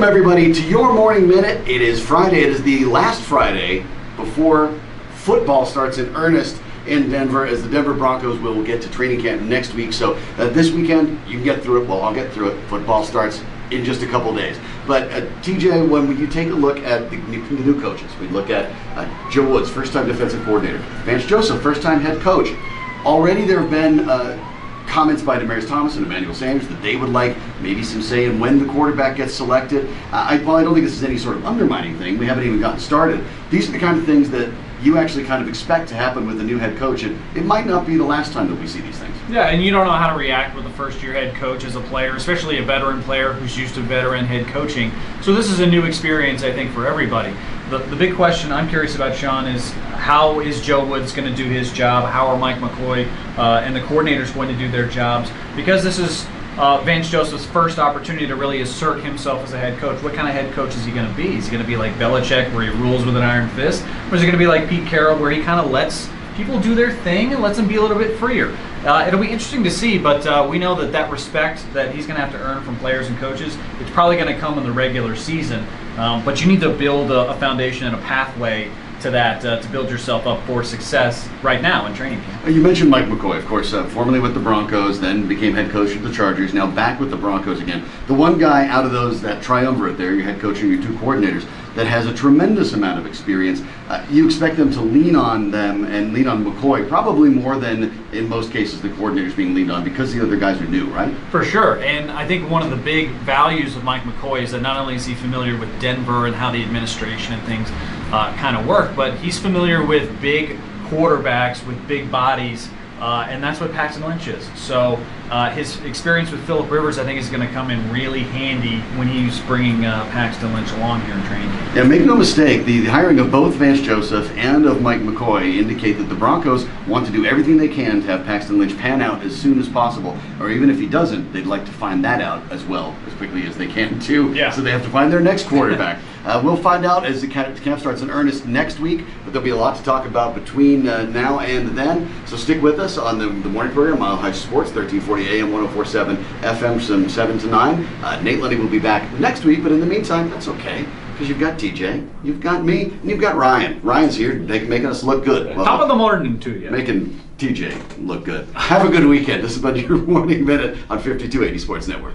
Welcome everybody to your Morning Minute. It is Friday. It is the last Friday before football starts in earnest in Denver, as the Denver Broncos will get to training camp next week. So this weekend you can get through it. Well, I'll get through it. Football starts in just a couple days. But TJ, when you take a look at the new coaches, we look at Joe Woods, first-time defensive coordinator, Vance Joseph, first-time head coach. Already there have been comments by Demaryius Thomas and Emmanuel Sanders that they would like maybe some say in when the quarterback gets selected. I don't think this is any sort of undermining thing. We haven't even gotten started. These are the kind of things that you actually kind of expect to happen with the new head coach, and it might not be the last time that we see these things. Yeah, and you don't know how to react with a first-year head coach as a player, especially a veteran player who's used to veteran head coaching. So this is a new experience, I think, for everybody. The big question I'm curious about, Shawn, is how is Joe Woods going to do his job? How are Mike McCoy and the coordinators going to do their jobs? Because this is Vance Joseph's first opportunity to really assert himself as a head coach. What kind of head coach is he going to be? Is he going to be like Belichick, where he rules with an iron fist? Or is he going to be like Pete Carroll, where he kind of lets people do their thing and lets them be a little bit freer? It'll be interesting to see, but we know that respect that he's going to have to earn from players and coaches, it's probably going to come in the regular season. But you need to build a foundation and a pathway to that to build yourself up for success right now in training camp. You mentioned Mike McCoy, of course, formerly with the Broncos, then became head coach of the Chargers, now back with the Broncos again. The one guy out of those, that triumvirate there, your head coach and your two coordinators, that has a tremendous amount of experience. You expect them to lean on them and lean on McCoy probably more than, in most cases, the coordinators being leaned on, because the other guys are new, right? For sure, and I think one of the big values of Mike McCoy is that not only is he familiar with Denver and how the administration and things kind of work, but he's familiar with big quarterbacks with big bodies, and that's what Paxton Lynch is. So his experience with Phillip Rivers, I think, is going to come in really handy when he's bringing Paxton Lynch along here in training camp. Yeah, make no mistake, the hiring of both Vance Joseph and of Mike McCoy indicate that the Broncos want to do everything they can to have Paxton Lynch pan out as soon as possible. Or even if he doesn't, they'd like to find that out as well, as quickly as they can too. Yeah. So they have to find their next quarterback. We'll find out as the camp starts in earnest next week, but there'll be a lot to talk about between now and then. So stick with us on the morning program, Mile High Sports, 1340 AM, 1047 FM, from 7 to 9. Nate Lundy will be back next week, but in the meantime, that's okay, because you've got TJ, you've got me, and you've got Ryan. Ryan's here making us look good. Well, top of the morning to you. Making TJ look good. Have a good weekend. This has been your Morning Minute on 5280 Sports Network.